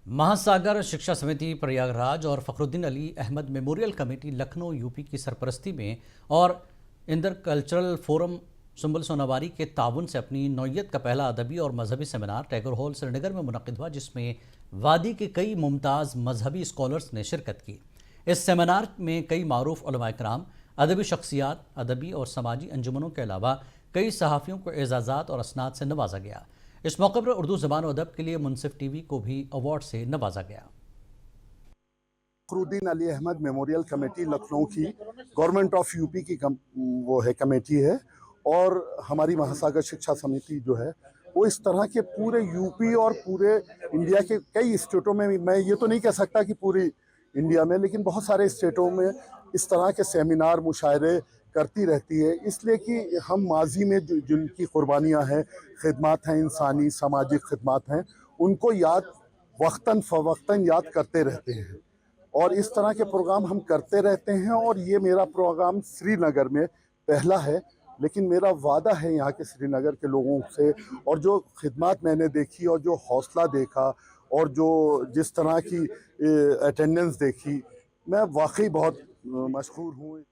महासागर शिक्षा समिति प्रयागराज और Fakhruddin Ali Ahmed memorial committee Lucknow UP की सरपरस्ती में और इंदर कल्चरल फोरम सुंबल सोनावारी के ताउन से अपनी नौयत का पहला अदबी और मजहबी सेमिनार टैगोर हॉल श्रीनगर में मुनक़िद हुआ, जिसमें वादी के कई मुमताज़ मजहबी स्कॉलर्स ने शिरकत की। इस सेमिनार में कई मारूफ उलमा इकराम, अदबी शख्सियात, अदबी और समाजी अंजुमनों के अलावा कई सहाफ़ियों को एजाज़ात और असनाद से नवाजा गया। इस मौके पर उर्दू ज़बान और अदब के लिए मुनसिफ टीवी को भी अवार्ड से नवाजा गया। फ़खरुद्दीन अली अहमद मेमोरियल कमेटी लखनऊ की गवर्नमेंट ऑफ यूपी की वो है कमेटी है, और हमारी महासागर शिक्षा समिति जो है वो इस तरह के पूरे यूपी और पूरे इंडिया के कई स्टेटों में, मैं ये तो नहीं कह सकता कि पूरी इंडिया में, लेकिन बहुत सारे स्टेटों में इस तरह के सेमिनार मुशायरे करती रहती है, इसलिए कि हम माजी में जिनकी कुर्बानियाँ हैं, खिदमत हैं, इंसानी सामाजिक खिदमत हैं, उनको याद वक्तन फ़वक्तन याद करते रहते हैं। और इस तरह के प्रोग्राम हम करते रहते हैं, और ये मेरा प्रोग्राम श्रीनगर में पहला है, लेकिन मेरा वादा है यहाँ के श्रीनगर के लोगों से, और जो खिदमत मैंने देखी और जो हौसला देखा और जो जिस तरह की अटेंडेंस देखी, मैं वाकई बहुत मशहूर हूँ।